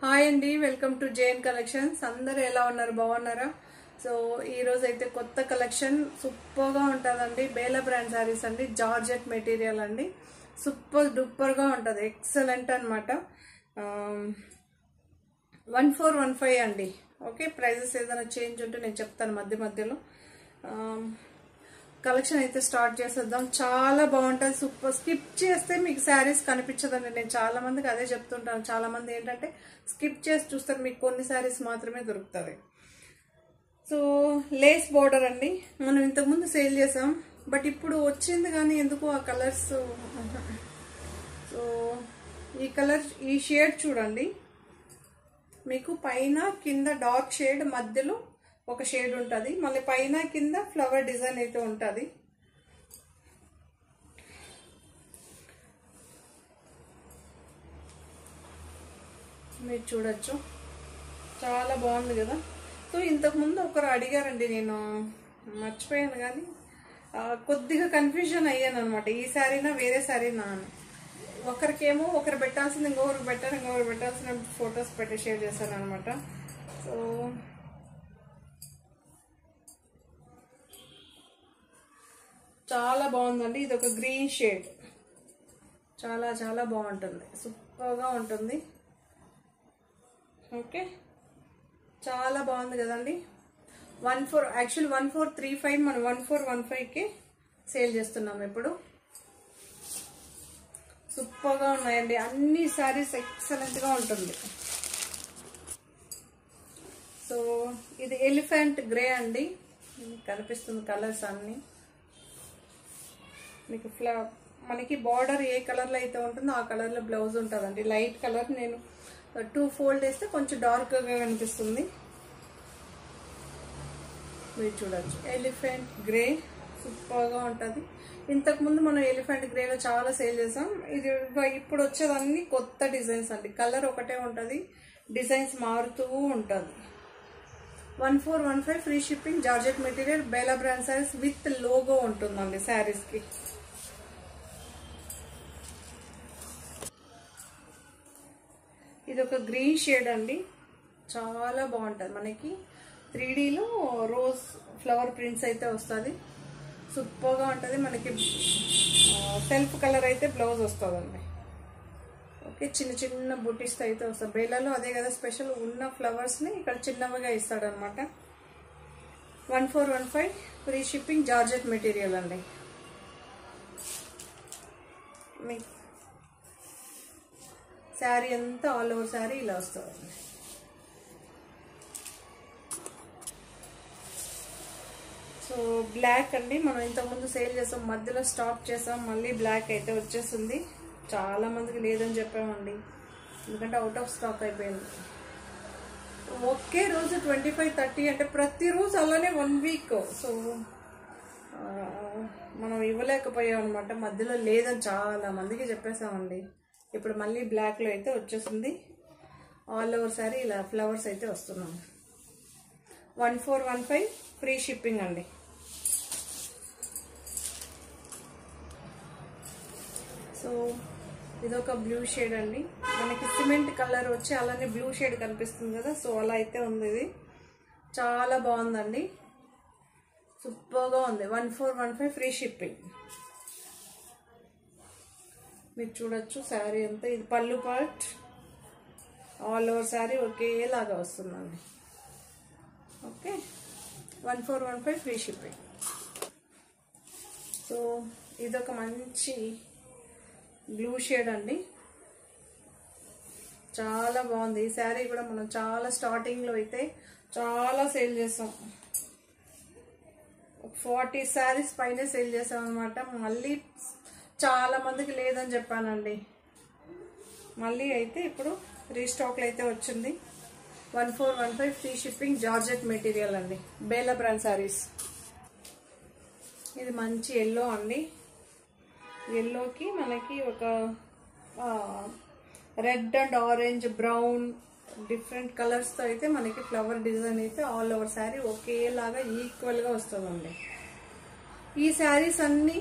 Hi అండి, welcome to JN collections. అందరూ ఎలా ఉన్నారు? బాగున్నారా? సో ఈ రోజు అయితే కొత్త కలెక్షన్ సూపర్ గా ఉంటుందండి. బేలా బ్రాండ్ సారీస్ అండి, జార్జెట్ మెటీరియల్ అండి. సూపర్ డూపర్ గా ఉంటుంది, ఎక్సలెంట్ అనమాట. 1415 అండి. ఓకే, ప్రైజెస్ ఏదైనా చేంజ్ ఉంటే నేను చెప్తాను మధ్య మధ్యలో. కలెక్షన్ అయితే స్టార్ట్ చేసేద్దాం. చాలా బాగుంటుంది, సూపర్. స్కిప్ చేస్తే మీకు శారీస్ కనిపించదండి. నేను చాలా మందికి అదే చెప్తుంటాను. చాలా మంది ఏంటంటే స్కిప్ చేసి చూస్తారు, మీకు కొన్ని శారీస్ మాత్రమే దొరుకుతుంది. సో లేస్ బోర్డర్ అండి, మనం ఇంతకుముందు సేల్ చేసాం, బట్ ఇప్పుడు వచ్చింది కానీ ఎందుకు ఆ కలర్స్. సో ఈ కలర్, ఈ షేడ్ చూడండి, మీకు పైన కింద డార్క్ షేడ్, మధ్యలో ఒక షేడ్ ఉంటుంది, మళ్ళీ పైన కింద ఫ్లవర్ డిజైన్ అయితే ఉంటుంది. మీరు చూడొచ్చు, చాలా బాగుంది కదా. సో ఇంతకుముందు ఒకరు అడిగారండి, నేను మర్చిపోయాను కానీ కొద్దిగా కన్ఫ్యూజన్ అయ్యాను అనమాట. ఈ శారీనా వేరే శారీనా అని. ఒకరికేమో ఒకరు పెట్టాల్సింది ఇంకొకరికి పెట్టాను, ఇంకొకరు పెట్టాల్సిన ఫొటోస్ పెట్టి షేర్ చేశాను అనమాట. సో చాలా బాగుందండి. ఇది ఒక గ్రీన్ షేడ్, చాలా చాలా బాగుంటుంది, సూపర్గా ఉంటుంది. ఓకే, చాలా బాగుంది కదండి. 1435 మనం 1415కి సేల్ చేస్తున్నాం ఇప్పుడు. సూపర్గా ఉన్నాయండి, అన్ని శారీస్ ఎక్సలెంట్గా ఉంటుంది. సో ఇది ఎలిఫెంట్ గ్రే అండి, కనిపిస్తుంది కలర్స్ అన్నీ మీకు. మనకి బార్డర్ ఏ కలర్లో అయితే ఉంటుందో ఆ కలర్లో బ్లౌజ్ ఉంటుందండి. లైట్ కలర్, నేను 2 ఫోల్డ్ వేస్తే కొంచెం డార్క్గా కనిపిస్తుంది. మీరు చూడొచ్చు, ఎలిఫెంట్ గ్రే సూపర్గా ఉంటుంది. ఇంతకుముందు మనం ఎలిఫెంట్ గ్రేలో చాలా సేల్ చేసాం. ఇది ఇప్పుడు వచ్చేదన్నీ కొత్త డిజైన్స్ అండి. కలర్ ఒకటే ఉంటుంది, డిజైన్స్ మారుతూ ఉంటుంది. 1415 free shipping, georgette material, Bela brand saris with logo ఉంటుందండి శారీస్కి. ఇది ఒక గ్రీన్ షేడ్ అండి, చాలా బాగుంటుంది. మనకి 3Dలో రోజ్ ఫ్లవర్ ప్రింట్స్ అయితే వస్తుంది, సూపర్గా ఉంటుంది. మనకి సెల్ఫ్ కలర్ అయితే బ్లౌజ్ వస్తుందండి. ఓకే, చిన్న చిన్న బుటీస్ అయితే వస్తుంది. బేలాలో అదే కదా స్పెషల్, ఉన్న ఫ్లవర్స్ని ఇక్కడ చిన్నవిగా ఇస్తాడనమాట. 1415 ఫ్రీ షిప్పింగ్, జార్జెట్ మెటీరియల్ అండి. మీ శారీ అంతా ఆల్ ఓవర్ శారీ ఇలా వస్తుంది. సో బ్లాక్ అండి, మనం ఇంతకుముందు సేల్ చేసాం, మధ్యలో స్టాప్ చేసాం, మళ్ళీ బ్లాక్ అయితే వచ్చేసింది. చాలా మందికి లేదని చెప్పామండి, ఎందుకంటే అవుట్ ఆఫ్ స్టాక్ అయిపోయింది. ఒకే రోజు 25-30 అంటే ప్రతిరోజు అలానే 1 వీక్. సో మనం ఇవ్వలేకపోయాం అనమాట, మధ్యలో లేదని చాలా మందికి చెప్పేసామండి. ఇప్పుడు మళ్ళీ బ్లాక్లో అయితే వచ్చేసింది. ఆల్ ఓవర్ సారీ ఇలా ఫ్లవర్స్ అయితే వస్తున్నాం. 1415 ఫ్రీ షిప్పింగ్ అండి. సో ఇదొక బ్లూ షేడ్ అండి, మనకి సిమెంట్ కలర్ వచ్చి అలానే బ్లూ షేడ్ కనిపిస్తుంది కదా, సో అలా అయితే ఉంది. ఇది చాలా బాగుందండి, సూపర్గా ఉంది. 1415 ఫ్రీ షిప్పింగ్. మీరు చూడొచ్చు శారీ అంతా, ఇది పళ్ళు పార్ట్, ఆల్ ఓవర్ శారీ ఒకేలాగా వస్తుందండి. Okay, 1415 free shipping. సో ఇదొక మంచి బ్లూ షేడ్ అండి, చాలా బాగుంది. ఈ శారీ కూడా మనం చాలా స్టార్టింగ్లో అయితే చాలా సేల్ చేసాం, 40 శారీస్ పైన సేల్ చేసాం అనమాట. మళ్ళీ చాలా మందికి లేదని చెప్పానండి, మళ్ళీ అయితే ఇప్పుడు రీస్టాక్లో అయితే వచ్చింది. 1415 ఫ్రీ షిప్పింగ్, జార్జెట్ మెటీరియల్ అండి, బేలా బ్రాండ్ శారీస్. ఇది మంచి ఎల్లో అండి, ఎల్లోకి మనకి ఒక red and orange, brown, different కలర్స్తో అయితే మనకి ఫ్లవర్ డిజైన్ అయితే ఆల్ ఓవర్ శారీ ఒకేలాగా ఈక్వల్గా వస్తుందండి. ఈ శారీస్ అన్నీ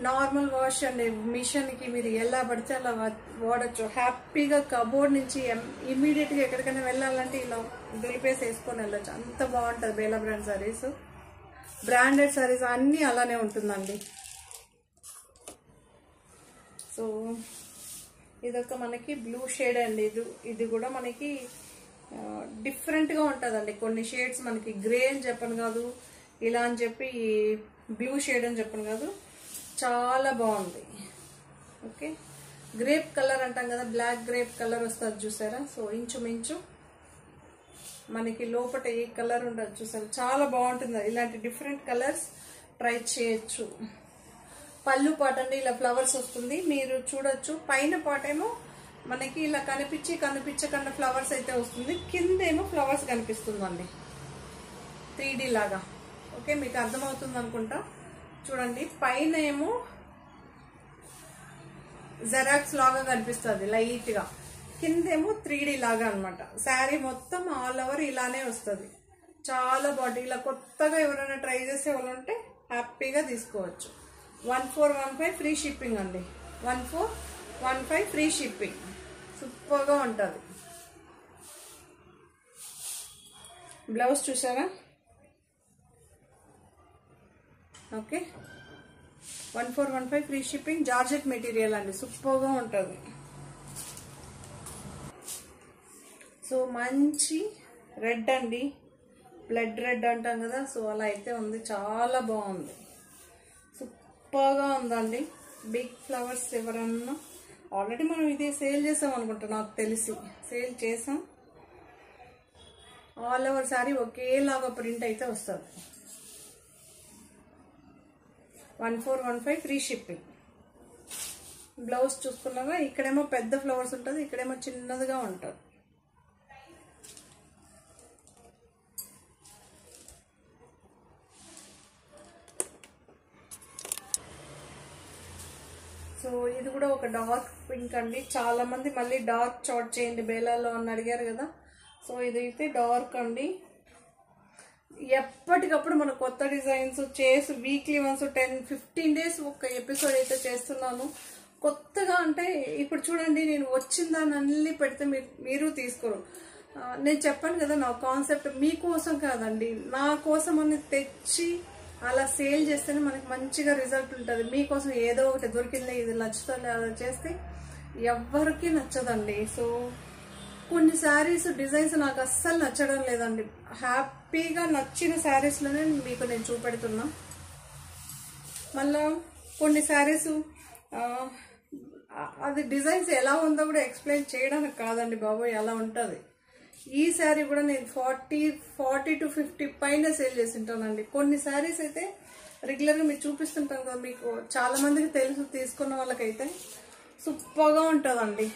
నార్మల్ వాష్ అండి, మిషన్కి మీరు ఎలా పడితే అలా వాడచ్చు. హ్యాపీగా కబోర్డ్ నుంచి ఇమ్మీడియట్గా ఎక్కడికైనా వెళ్ళాలంటే ఇలా దులిపేసి వేసుకొని వెళ్ళచ్చు. అంత బాగుంటుంది బేలా బ్రాండ్ సారీస్. బ్రాండెడ్ సారీస్ అన్నీ అలానే ఉంటుందండి. సో ఇదొక మనకి బ్లూ షేడ్ అండి. ఇది కూడా మనకి డిఫరెంట్గా ఉంటుందండి. కొన్ని షేడ్స్ మనకి గ్రే అని చెప్పను కాదు, ఇలా అని చెప్పి బ్లూ షేడ్ అని చెప్పను కాదు, చాలా బాగుంది. ఓకే, గ్రేప్ కలర్ అంటాం కదా, బ్లాక్ గ్రేప్ కలర్ వస్తుంది చూసారా. సో ఇంచుమించు మనకి లోపల ఏ కలర్ ఉండదు చూసారా, చాలా బాగుంటుంది. ఇలాంటి డిఫరెంట్ కలర్స్ ట్రై చేయొచ్చు. పళ్ళు పాట అండి ఇలా ఫ్లవర్స్ వస్తుంది, మీరు చూడొచ్చు. పైన పాట ఏమో మనకి ఇలా కనిపించకుండా ఫ్లవర్స్ అయితే వస్తుంది, కిందేమో ఫ్లవర్స్ కనిపిస్తుందండి 3D లాగా. ఓకే, మీకు అర్థమవుతుంది అనుకుంటా. చూడండి, పైన ఏమో జెరాక్స్ లాగా కనిపిస్తుంది లైట్గా, కిందేమో 3D లాగా అనమాట. శారీ మొత్తం ఆల్ ఓవర్ ఇలానే వస్తుంది. చాలా బాగుంటుంది. ఇలా కొత్తగా ఎవరైనా ట్రై చేసే వాళ్ళు ఉంటే హ్యాపీగా తీసుకోవచ్చు. 1415 ఫ్రీ షిప్పింగ్ అండి. 1415 ఫ్రీ షిప్పింగ్. సూపర్గా ఉంటుంది. బ్లౌజ్ చూసారా. Okay, 1415 free shipping. Georgette material అండి, సూపర్గా ఉంటుంది. సో మంచి రెడ్ అండి, బ్లడ్ రెడ్ అంటాం కదా, సో అలా అయితే ఉంది. చాలా బాగుంది, సూపర్గా ఉందండి. బిగ్ ఫ్లవర్స్ ఎవరన్నా ఆల్రెడీ మనం ఇది సేల్ చేసాం అనుకుంటా, నాకు తెలిసి సేల్ చేసాం. ఆల్ ఓవర్ శారీ ఒకేలాగా ప్రింట్ అయితే వస్తుంది. 1415 ఫ్రీ షిప్పింగ్. బ్లౌజ్ చూసుకున్నాగా ఇక్కడేమో పెద్ద ఫ్లవర్స్ ఉంటుంది, ఇక్కడేమో చిన్నదిగా ఉంటుంది. సో ఇది కూడా ఒక డార్క్ పింక్ అండి. చాలా మంది మళ్ళీ డార్క్ చాట్ చేయండి బేలాలో అని అడిగారు కదా. సో ఇదైతే డార్క్ అండి. ఎప్పటికప్పుడు మన కొత్త డిజైన్స్ చేసి వీక్లీ వన్స్ 10-15 డేస్ ఒక ఎపిసోడ్ అయితే చేస్తున్నాను. కొత్తగా అంటే ఇప్పుడు చూడండి, నేను వచ్చిన దాన్ని అన్ని పెడితే మీరు తీసుకోరు. నేను చెప్పాను కదా, నా కాన్సెప్ట్ మీకోసం కాదండి, నా కోసం అని తెచ్చి అలా సేల్ చేస్తేనే మనకి మంచిగా రిజల్ట్ ఉంటుంది. మీకోసం ఏదో ఒకటి దొరికింది, ఇది నచ్చుతుంది అలా చేస్తే ఎవరికి నచ్చదండి. సో కొన్ని శారీస్ డిజైన్స్ నాకు అస్సలు నచ్చడం లేదండి. హ్యాపీగా నచ్చిన శారీస్లోనే మీకు నేను చూపెడుతున్నా. మళ్ళా కొన్ని శారీస్ అది డిజైన్స్ ఎలా ఉందో కూడా ఎక్స్ప్లెయిన్ చేయడానికి కాదండి బాబోయ్, అలా ఉంటుంది. ఈ శారీ కూడా నేను 40 to 50 పైన సేల్ చేసి ఉంటానండి. కొన్ని శారీస్ అయితే రెగ్యులర్గా మీకు చూపిస్తుంటాను కదా, మీకు చాలా మందికి తెలుసు, తీసుకున్న వాళ్ళకైతే సూపర్గా ఉంటుందండి.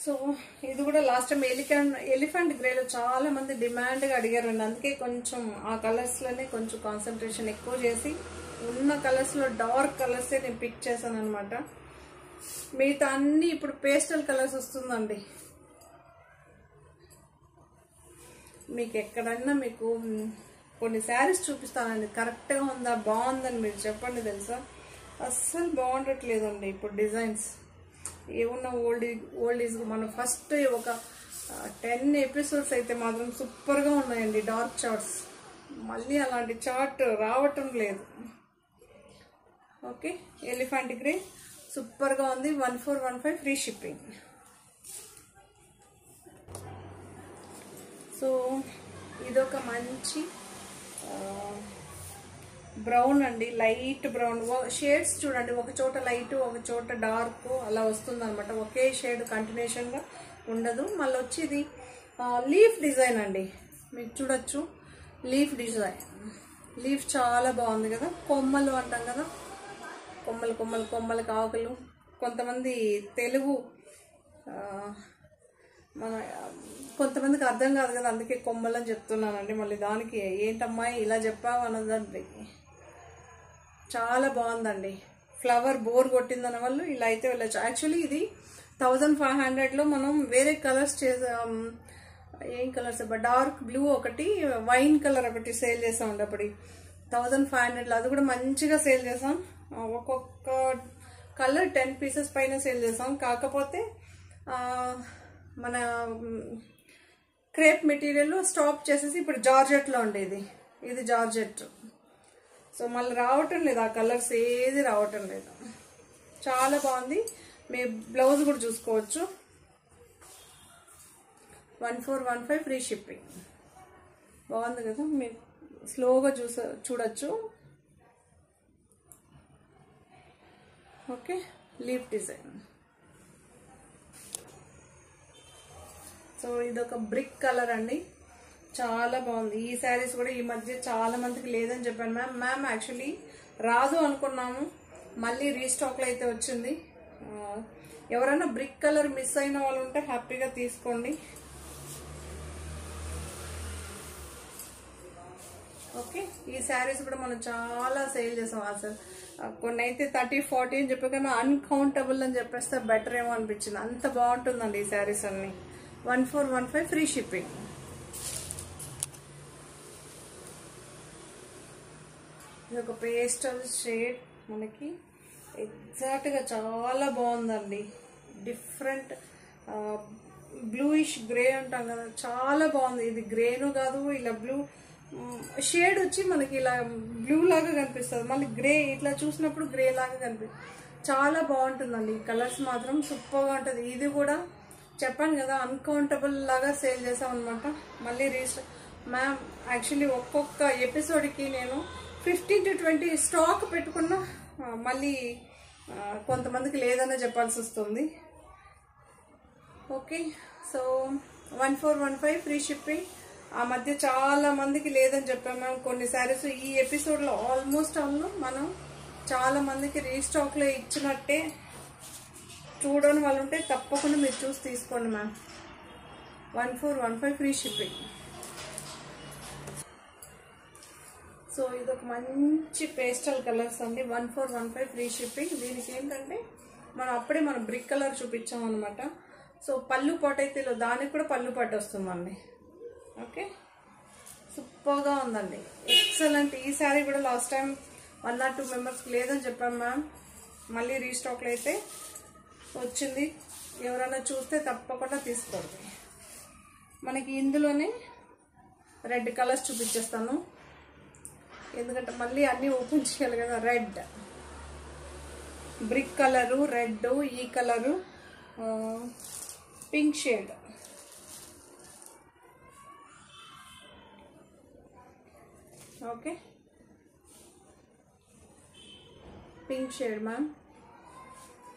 సో ఇది కూడా లాస్ట్ టైం ఎలిఫెంట్ గ్రేలో చాలా మంది డిమాండ్గా అడిగారండి. అందుకే కొంచెం ఆ కలర్స్లోనే కొంచెం కాన్సన్ట్రేషన్ ఎక్కువ చేసి ఉన్న కలర్స్లో డార్క్ కలర్సే నేను పిక్ చేశాను అనమాట. మిగతా అన్ని ఇప్పుడు పేస్టల్ కలర్స్ వస్తుందండి. మీకు ఎక్కడన్నా మీకు కొన్ని శారీస్ చూపిస్తానండి, కరెక్ట్గా ఉందా బాగుందని మీరు చెప్పండి. తెలుసా, అస్సలు బాగుండట్లేదండి ఇప్పుడు డిజైన్స్. ఏమున్నా ఓల్డ్ ఈజ్ మనం ఫస్ట్ ఒక 10 ఎపిసోడ్స్ అయితే మాత్రం సూపర్గా ఉన్నాయండి డార్క్ చార్ట్స్. మళ్ళీ అలాంటి చార్ట్ రావటం లేదు. ఓకే, ఎలిఫెంట్ గ్రే సూపర్గా ఉంది. 1415 ఫ్రీ షిప్పింగ్. సో ఇదొక మంచి బ్రౌన్ అండి, లైట్ బ్రౌన్. షేడ్స్ చూడండి, ఒక చోట లైట్ ఒక చోట డార్క్ అలా వస్తుంది అనమాట. ఒకే షేడ్ కంటిన్యూషన్గా ఉండదు. మళ్ళీ వచ్చి ఇది లీఫ్ డిజైన్ అండి, మీకు చూడొచ్చు. లీఫ్ డిజైన్, లీఫ్ చాలా బాగుంది కదా. కొమ్మలు అంటాం కదా, కొమ్మలు ఆకులు. కొంతమంది తెలుగు కొంతమందికి అర్థం కాదు కదా, అందుకే కొమ్మలు అని చెప్తున్నానండి. మళ్ళీ దానికి ఏంటమ్మాయి ఇలా చెప్పావు అన్నదండి. చాలా బాగుందండి. ఫ్లవర్ బోర్ కొట్టిందన్న వాళ్ళు ఇలా అయితే వెళ్ళచ్చు. యాక్చువల్లీ ఇది 1500లో మనం వేరే కలర్స్ ఏం కలర్స్ అబ్బా, డార్క్ బ్లూ ఒకటి, వైన్ కలర్ ఒకటి సేల్ చేసాం అండి అప్పుడు 1500. అది కూడా మంచిగా సేల్ చేసాం. ఒక్కొక్క కలర్ 10 పీసెస్ పైన సేల్ చేసాం. కాకపోతే మన క్రేప్ మెటీరియల్ స్టాప్ చేసేసి ఇప్పుడు జార్జెట్లో ఉండేది, ఇది జార్జెట్. సో మళ్ళీ రావటం లేదు, ఆ కలర్స్ ఏది రావటం లేదు. చాలా బాగుంది. మీ బ్లౌజ్ కూడా చూసుకోవచ్చు. 1415 ఫ్రీ షిప్పింగ్. బాగుంది కదా, మీరు స్లోగా చూడొచ్చు. Okay, leaf design. సో ఇదొక బ్రిక్ కలర్ అండి, చాలా బాగుంది. ఈ శారీస్ కూడా ఈ మధ్య చాలా మందికి లేదని చెప్పాను మ్యామ్. యాక్చువల్లీ రాదు అనుకున్నాము, మళ్ళీ రీస్టాక్లో అయితే వచ్చింది. ఎవరైనా బ్రిక్ కలర్ మిస్ అయిన వాళ్ళు ఉంటే హ్యాపీగా తీసుకోండి. ఓకే, ఈ శారీస్ కూడా మనం చాలా సేల్ చేసాం అసలు. కొన్ని అయితే 30-40 అని చెప్పి, కానీ అన్కౌంటబుల్ అని చెప్పేస్తే బెటర్ ఏమో అనిపించింది. అంత బాగుంటుందండి ఈ శారీస్ అన్ని. 1415 ఫ్రీ షిప్పింగ్. ఇది ఒక పేస్టల్ షేడ్, మనకి ఎగ్జాక్ట్గా చాలా బాగుందండి. డిఫరెంట్ బ్లూయిష్ గ్రే అంటాం కదా, చాలా బాగుంది. ఇది గ్రేను కాదు, ఇలా బ్లూ షేడ్ వచ్చి మనకి ఇలా బ్లూ లాగా కనిపిస్తుంది, మళ్ళీ గ్రే ఇట్లా చూసినప్పుడు గ్రే లాగా కనిపిస్తుంది. చాలా బాగుంటుందండి. ఈ కలర్స్ మాత్రం సూపర్గా ఉంటుంది. ఇది కూడా చెప్పాను కదా, అన్కౌంటబుల్ లాగా సేల్ చేసాం అనమాట. మళ్ళీ మ్యామ్ యాక్చువల్లీ ఒక్కొక్క ఎపిసోడ్కి నేను 15 to 20 స్టాక్ పెట్టుకున్నా, మళ్ళీ కొంతమందికి లేదనే చెప్పాల్సి వస్తుంది. Okay, so 1415 free shipping. ఆ మధ్య చాలా మందికి లేదని చెప్పాము మ్యామ్ కొన్ని శారీస్. ఈ ఎపిసోడ్లో ఆల్మోస్ట్ మనం చాలా మందికి రీస్టాక్లో ఇచ్చినట్టే. చూడని వాళ్ళు ఉంటే తప్పకుండా మీరు చూసి తీసుకోండి మ్యామ్. 1415 free shipping. సో ఇదొక మంచి పేస్టల్ కలర్స్ అండి, 1415 ఫ్రీ షిప్పింగ్. దీనికి ఏంటంటే అప్పుడే మనం బ్రిక్ కలర్ చూపించాం అనమాట. సో పళ్ళు పాటు అయితే దానికి కూడా పళ్ళు పాటు వస్తుందండి. ఓకే, సూపర్గా ఉందండి, ఎక్సలెంట్. ఈ శారీ కూడా లాస్ట్ టైం 1 or 2 మెంబర్స్కి లేదని చెప్పాం మ్యామ్. మళ్ళీ రీస్టాక్లో అయితే వచ్చింది. ఎవరైనా చూస్తే తప్పకుండా తీసుకోండి. మనకి ఇందులోనే రెడ్ కలర్స్ చూపించేస్తాను, ఎందుకంటే మళ్ళీ అన్నీ ఓపెన్ చేయాలి కదా. రెడ్, బ్రిక్ కలరు, రెడ్, ఈ colour, pink shade, okay pink shade ma'am.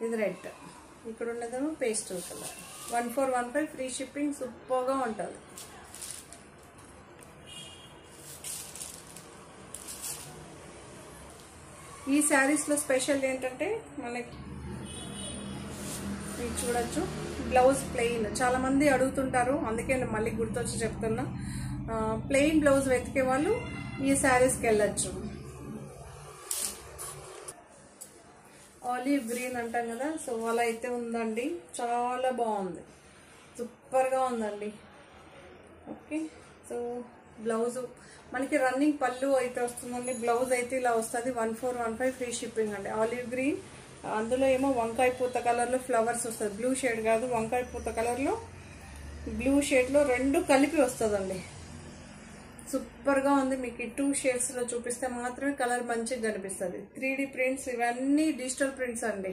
ఇది రెడ్, ఇక్కడ ఉన్నదేమో పేస్టల్ కలర్. 1415 free shipping. సూపర్గా ఉంటుంది. ఈ శారీస్లో స్పెషల్ ఏంటంటే మనకి మీరు చూడొచ్చు, బ్లౌజ్ ప్లెయిన్. చాలా మంది అడుగుతుంటారు, అందుకే నేను మళ్ళీ గుర్తొచ్చి చెప్తున్నా. ప్లెయిన్ బ్లౌజ్ వెతికే వాళ్ళు ఈ శారీస్కి వెళ్ళచ్చు. ఆలివ్ గ్రీన్ అంటాం కదా, సో అలా అయితే ఉందండి. చాలా బాగుంది, సూపర్గా ఉందండి. ఓకే, సో బ్లౌజ్ మనకి రన్నింగ్ పళ్ళు అయితే వస్తుందండి. బ్లౌజ్ అయితే ఇలా వస్తుంది. 1415 ఫ్రీ షిప్పింగ్ అండి. ఆలివ్ గ్రీన్, అందులో ఏమో వంకాయ పూత కలర్లో ఫ్లవర్స్ వస్తుంది. బ్లూ షేడ్ కాదు, వంకాయ పూత కలర్లో బ్లూ షేడ్లో రెండు కలిపి వస్తుందండి. సూపర్గా ఉంది. మీకు 2 షేడ్స్లో చూపిస్తే మాత్రమే కలర్ మంచిగా కనిపిస్తుంది. 3D ప్రింట్స్, ఇవన్నీ డిజిటల్ ప్రింట్స్ అండి.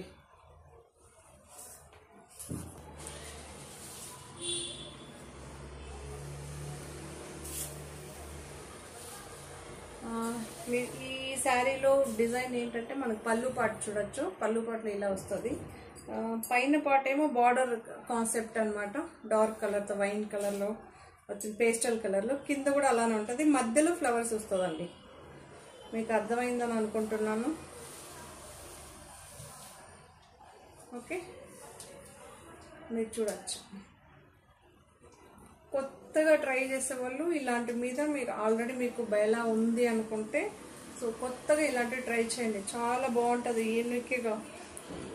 ఈ శారీలో డిజైన్ ఏంటంటే మనకు పళ్ళు పాటు చూడొచ్చు. పళ్ళు పాటలో ఇలా వస్తుంది. పైన పాట ఏమో బార్డర్ కాన్సెప్ట్ అనమాట. డార్క్ కలర్తో వైన్ కలర్లో వచ్చింది, పేస్టల్ కలర్లో. కింద కూడా అలానే ఉంటుంది, మధ్యలో ఫ్లవర్స్ వస్తుందండి. మీకు అర్థమైందని అనుకుంటున్నాను. ఓకే, మీరు చూడొచ్చు. కొత్తగా ట్రై చేసే వాళ్ళు ఇలాంటి మీద మీరు ఆల్రెడీ మీకు బయలా ఉంది అనుకుంటే, సో కొత్తగా ఇలాంటివి ట్రై చేయండి. చాలా బాగుంటుంది, యూనిక్గా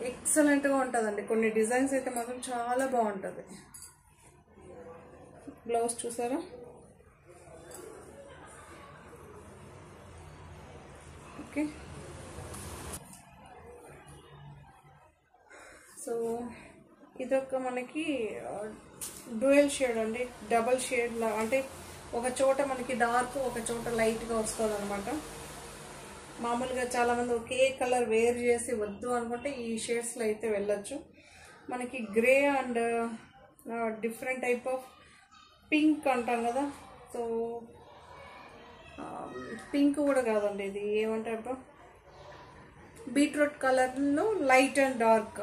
ఎక్సలెంట్గా ఉంటుందండి. కొన్ని డిజైన్స్ అయితే మాత్రం చాలా బాగుంటుంది. బ్లౌజ్ చూసారా, ఓకే. సో ఇదొక మనకి డ్యూయల్ షేడ్ అండి, డబల్ షేడ్ లా, అంటే ఒక చోట మనకి డార్క్, ఒక చోట లైట్గా వస్తుంది అనమాట. మామూలుగా చాలామంది ఒకే కలర్ వేర్ చేసి వద్దు అనుకుంటే ఈ షేడ్స్లో అయితే వెళ్ళొచ్చు. మనకి grey and different type of pink అంటాం కదా, సో పింక్ కూడా కాదండి, ఇది ఏమంటారు, బీట్రూట్ కలర్లో లైట్ అండ్ డార్క్,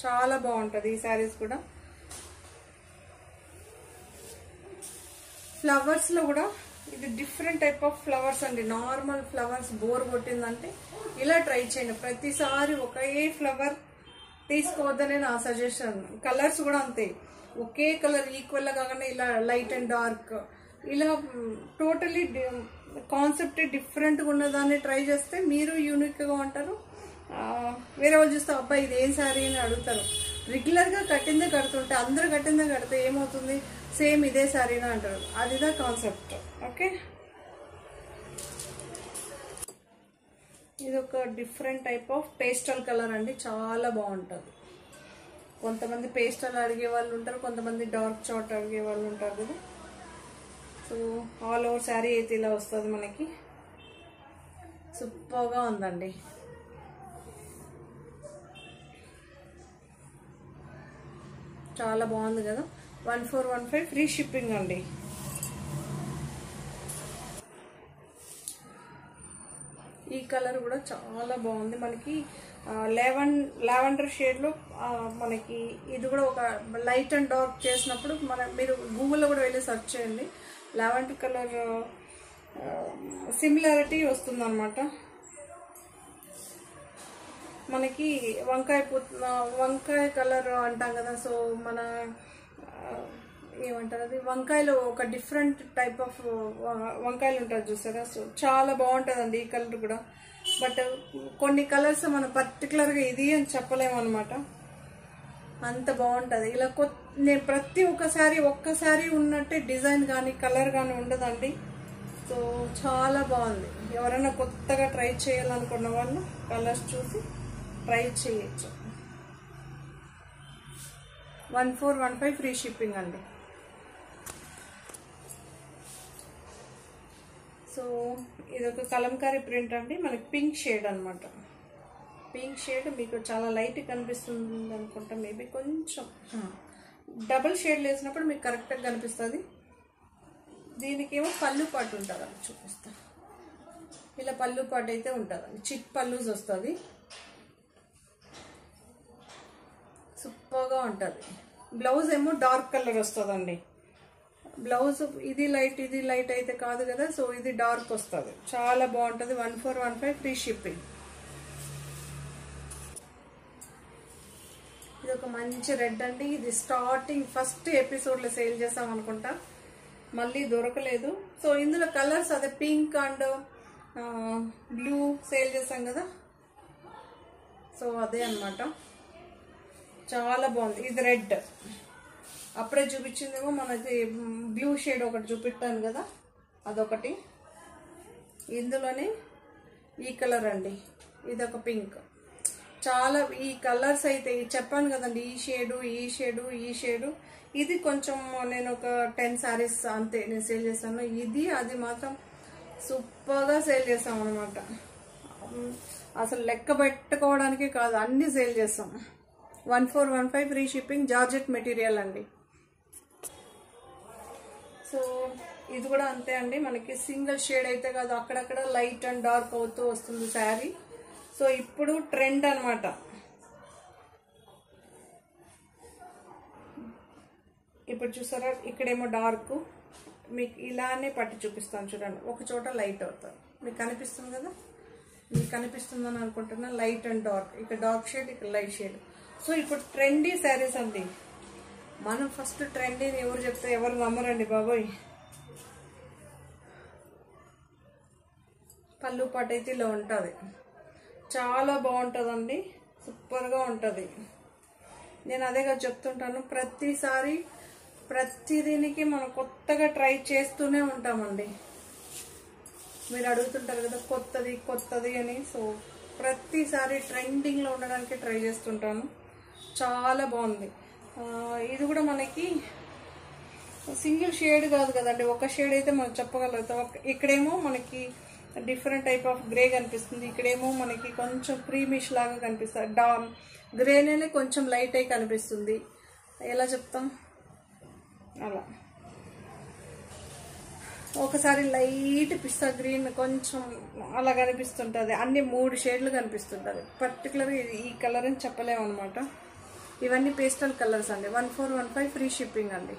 చాలా బాగుంటుంది ఈ శారీస్ కూడా. ఫ్లవర్స్లో కూడా ఇది డిఫరెంట్ టైప్ ఆఫ్ ఫ్లవర్స్ అండి. నార్మల్ ఫ్లవర్స్ బోర్ కొట్టిందంటే ఇలా ట్రై చేయండి. ప్రతిసారి ఒకే ఫ్లవర్ తీసుకోవద్దని నా సజెషన్. కలర్స్ కూడా అంతే, ఒకే కలర్ ఈక్వల్గా కాకుండా ఇలా లైట్ అండ్ డార్క్, ఇలా టోటలీ కాన్సెప్ట్ డిఫరెంట్గా ఉన్నదాన్ని ట్రై చేస్తే మీరు యూనిక్గా ఉంటారు. వేరే వాళ్ళు చూస్తే అబ్బాయి ఇది ఏం శారీ అని అడుగుతారు. రెగ్యులర్గా కట్టిందే కడుతుంటే, అందరూ కట్టిందే కడితే ఏమవుతుంది, సేమ్ ఇదే శారీనా అంటారు. అదిదా కాన్సెప్ట్, ఓకే. ఇది ఒక different type of pastel colour అండి, చాలా బాగుంటుంది. కొంతమంది పేస్టల్ అడిగే వాళ్ళు ఉంటారు, కొంతమంది డార్క్ చాట్ అడిగే వాళ్ళు ఉంటారు కదా. సో ఆల్ ఓవర్ శారీ అయితే ఇలా వస్తుంది మనకి, సూపర్గా ఉందండి. చాలా బాగుంది కదా. 1415 ఫ్రీ షిప్పింగ్ అండి. ఈ కలర్ కూడా చాలా బాగుంది మనకి, లావెండర్ షేడ్లో మనకి. ఇది కూడా ఒక లైట్ అండ్ డార్క్ చేసినప్పుడు మీరు గూగుల్లో కూడా వెళ్ళి సెర్చ్ చేయండి, లావెండర్ కలర్ సిమిలారిటీ వస్తుంది అనమాట. మనకి వంకాయ కలర్ అంటాం కదా, సో మన ఏమంటారు అది, వంకాయలో ఒక డిఫరెంట్ టైప్ ఆఫ్ వంకాయలు ఉంటుంది చూసారా, సో చాలా బాగుంటుందండి ఈ కలర్ కూడా. బట్ కొన్ని కలర్స్ మనం పర్టికులర్గా ఇది అని చెప్పలేము అనమాట, అంత బాగుంటుంది. ఇలా నేను ప్రతి ఒక్కసారి ఉన్నట్టే డిజైన్ కానీ కలర్ కానీ ఉండదండి. సో చాలా బాగుంది. ఎవరైనా కొత్తగా ట్రై చేయాలనుకున్న వాళ్ళు కలర్స్ చూసి ట్రై చేయొచ్చు. 1415 ఫ్రీ షిప్పింగ్ అండి. సో ఇదొక కలంకారీ ప్రింట్ అండి, మనకి పింక్ షేడ్ అనమాట. పింక్ షేడ్ మీకు చాలా లైట్ కనిపిస్తుంది అనుకుంటా, మేబీ కొంచెం డబుల్ షేడ్ వేసినప్పుడు మీకు కరెక్ట్గా కనిపిస్తుంది. దీనికేమో పళ్ళు పాటు ఉంటుంది, అది చూపిస్తా. ఇలా పళ్ళు పాటు అయితే ఉంటుందండి, చిట్ పళ్ళుస్ వస్తుంది, సూపర్గా ఉంటుంది. బ్లౌజ్ ఏమో డార్క్ కలర్ వస్తుందండి. బ్లౌజ్ ఇది లైట్ అయితే కాదు కదా, సో ఇది డార్క్ వస్తుంది, చాలా బాగుంటుంది. 1415 ఫ్రీ షిప్పింగ్. ఇది ఒక మంచి రెడ్ అండి, ఇది స్టార్టింగ్ ఫస్ట్ ఎపిసోడ్లో సేల్ చేసాం అనుకుంటా, మళ్ళీ దొరకలేదు. సో ఇందులో కలర్స్ అదే పింక్ అండ్ బ్లూ సేల్ చేసాం కదా, సో అదే అనమాట. చాలా బాగుంది. ఇది రెడ్, అప్పుడే చూపించిందేమో మనకి బ్లూ షేడ్ ఒకటి చూపిస్తాను కదా, అదొకటి. ఇందులోనే ఈ కలర్ అండి, ఇదొక పింక్. చాలా ఈ కలర్స్ అయితే చెప్పాను కదండి, ఈ షేడు ఇది కొంచెం నేను ఒక 10 శారీస్ అంతే నేను సేల్ చేశాను. ఇది అది మాత్రం సూపర్గా సేల్ చేస్తాం అనమాట, అసలు లెక్క పెట్టుకోవడానికి కాదు, అన్ని సేల్ చేస్తాం. 1415 ఫ్రీ షిప్పింగ్, జార్జెట్ మెటీరియల్ అండి. సో ఇది కూడా అంతే అండి, మనకి సింగిల్ షేడ్ అయితే కాదు, అక్కడక్కడ లైట్ అండ్ డార్క్ అవుతూ వస్తుంది శారీ. సో ఇప్పుడు ట్రెండ్ అనమాట. ఇప్పుడు చూసారా, ఇక్కడేమో డార్క్, మీకు ఇలానే పట్టి చూపిస్తాను చూడండి, ఒక చోట లైట్ అవుతుంది, మీకు కనిపిస్తుంది కదా, మీకు కనిపిస్తుందని అనుకుంటున్నా. లైట్ అండ్ డార్క్, ఇక్కడ డార్క్ షేడ్, ఇక్కడ లైట్ షేడ్. సో ఇప్పుడు ట్రెండీ శారీస్ అండి. మనం ఫస్ట్ ట్రెండీని ఎవరు చెప్తే ఎవరు నమ్మరండి బాబోయ్. పళ్ళు పాటు అయితే ఇలా ఉంటుంది, చాలా బాగుంటుందండి, సూపర్గా ఉంటుంది. నేను అదేగా చెప్తుంటాను, ప్రతిసారి ప్రతి దీనికి మనం కొత్తగా ట్రై చేస్తూనే ఉంటామండి. మీరు అడుగుతుంటారు కదా కొత్తది కొత్తది అని. సో ప్రతిసారి ట్రెండింగ్లో ఉండడానికి ట్రై చేస్తుంటాను. చాలా బాగుంది. ఇది కూడా మనకి సింగిల్ షేడ్ కాదు కదండి, ఒక షేడ్ అయితే మనం చెప్పగలుగుతాం. ఇక్కడేమో మనకి డిఫరెంట్ టైప్ ఆఫ్ గ్రే కనిపిస్తుంది, ఇక్కడేమో మనకి కొంచెం క్రీమిష్ లాగా కనిపిస్తుంది. గ్రేనే కొంచెం లైట్ అయి కనిపిస్తుంది. ఎలా చెప్తాం, అలా ఒకసారి లైట్ పిస్తా గ్రీన్ కొంచెం అలా కనిపిస్తుంటుంది. అన్ని 3 షేడ్లు కనిపిస్తుంటుంది. పర్టికులర్గా ఈ కలర్ అని చెప్పలేము అనమాట. ఇవన్నీ పేస్టల్ కలర్స్ అండి. 1415 ఫ్రీ షిప్పింగ్ అండి.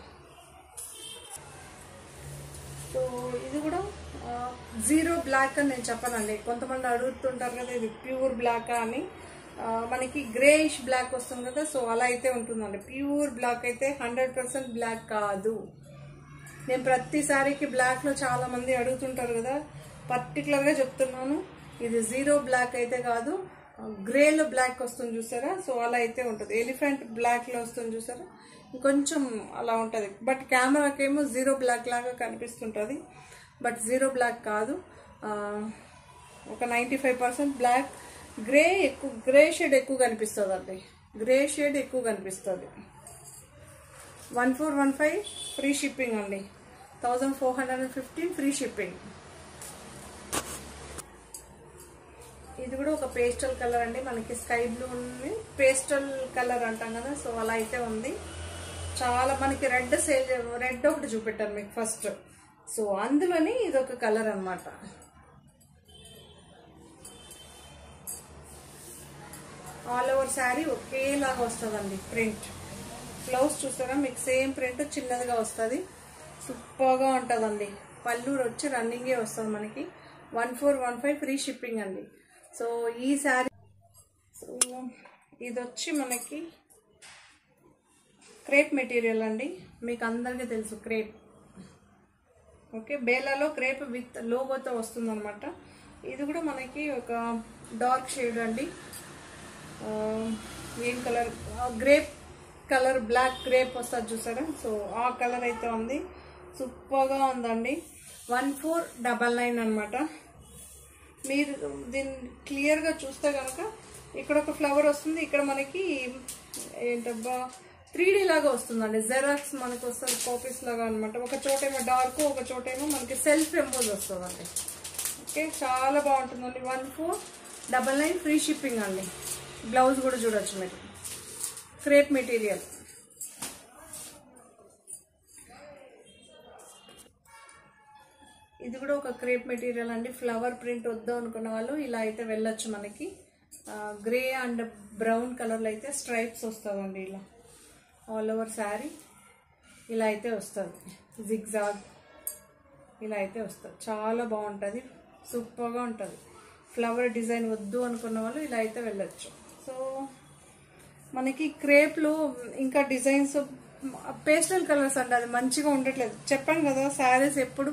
సో ఇది కూడా జీరో బ్లాక్ అని నేను చెప్పనండి. కొంతమంది అడుగుతుంటారు కదా ఇది ప్యూర్ బ్లాక్ అని. మనకి గ్రేయిష్ బ్లాక్ వస్తుంది కదా, సో అలా అయితే ఉంటుందండి. ప్యూర్ బ్లాక్ అయితే 100% బ్లాక్ కాదు. నేను ప్రతిసారికి బ్లాక్లో చాలా మంది అడుగుతుంటారు కదా, పర్టికులర్గా చెప్తున్నాను, ఇది జీరో బ్లాక్ అయితే కాదు. గ్రేలో బ్లాక్ వస్తుంది చూసారా, సో అలా అయితే ఉంటుంది. ఎలిఫెంట్ బ్లాక్లో వస్తుంది చూసారా, కొంచెం అలా ఉంటుంది. బట్ కెమెరాకేమో జీరో బ్లాక్ లాగా కనిపిస్తుంటుంది, బట్ జీరో బ్లాక్ కాదు. ఒక 95% బ్లాక్. గ్రే షేడ్ ఎక్కువ కనిపిస్తుంది అండి. గ్రే షేడ్ ఎక్కువ కనిపిస్తుంది. 1415 ఫ్రీ షిప్పింగ్ అండి. 1415 ఫ్రీ షిప్పింగ్. ఇది కూడా ఒక పేస్టల్ కలర్ అండి. మనకి స్కై బ్లూ ఉంది, పేస్టల్ కలర్ అంటాం కదా, సో అలా అయితే ఉంది. చాలా మనకి రెడ్ ఒకటి చూపెట్టాను మీకు ఫస్ట్, సో అందులోని ఇది ఒక కలర్ అనమాట. ఆల్ ఓవర్ శారీ ఒకేలాగా వస్తుందండి ప్రింట్. బ్లౌజ్ చూస్తారా, మీకు సేమ్ ప్రింట్ చిన్నదిగా వస్తుంది. సూపర్గా ఉంటుందండి. పళ్ళు వచ్చి రన్నింగే వస్తుంది మనకి. 1415 ఫ్రీ షిప్పింగ్ అండి. సో ఈ శారీ, సో ఇది వచ్చి మనకి క్రేప్ మెటీరియల్ అండి. మీకు అందరికీ తెలుసు క్రేప్. ఓకే, బేలాలో క్రేప్ విత్ లోగోతో వస్తుంది అనమాట. ఇది కూడా మనకి ఒక డార్క్ షేడ్ అండి. ఏం colour, grape colour, black grape వస్తుంది చూసారా, సో ఆ కలర్ అయితే ఉంది. సూపర్గా ఉందండి. 1499 అనమాట. మీరు దీన్ని క్లియర్గా చూస్తే కనుక ఇక్కడ ఒక ఫ్లవర్ వస్తుంది, ఇక్కడ మనకి ఏంటబ్బా 3D లాగా వస్తుందండి. జెరాక్స్ మనకు వస్తుంది, కాపీస్ లాగా అనమాట. ఒక చోటేమో డార్క్, ఒక చోటేమో మనకి సెల్ఫ్ ఎంపోజ్ వస్తుందండి. ఓకే, చాలా బాగుంటుందండి. 1499 ఫ్రీ షిప్పింగ్ అండి. బ్లౌజ్ కూడా చూడొచ్చు మీరు. Crepe material. ఇది కూడా ఒక క్రేప్ మెటీరియల్ అండి. ఫ్లవర్ ప్రింట్ వద్దు అనుకున్న వాళ్ళు ఇలా అయితే వెళ్ళొచ్చు. మనకి గ్రే అండ్ బ్రౌన్ కలర్లో అయితే స్ట్రైప్స్ వస్తుందండి. ఇలా ఆల్ ఓవర్ శారీ ఇలా అయితే వస్తుంది. జిగ్జాగ్ ఇలా అయితే వస్తుంది. చాలా బాగుంటుంది, సూపర్గా ఉంటుంది. ఫ్లవర్ డిజైన్ వద్దు అనుకున్న వాళ్ళు ఇలా అయితే వెళ్ళొచ్చు. సో మనకి క్రేప్లో ఇంకా డిజైన్స్ పేస్టల్ కలర్స్ అండి. అది మంచిగా ఉండట్లేదు. చెప్పాను కదా, శారీస్ ఎప్పుడు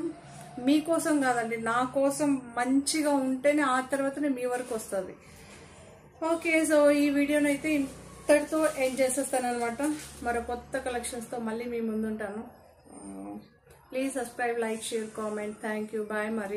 మీకోసం కాదండి, నా కోసం మంచిగా ఉంటేనే ఆ తర్వాతనే మీ వరకు వస్తుంది. ఓకే, సో ఈ వీడియోని అయితే ఇంతటితో ఎండ్ చేసేస్తాను అనమాట. మరో కొత్త కలెక్షన్స్తో మళ్ళీ మీ ముందుంటాను. Please subscribe, like, share, comment. Thank you. Bye మరి.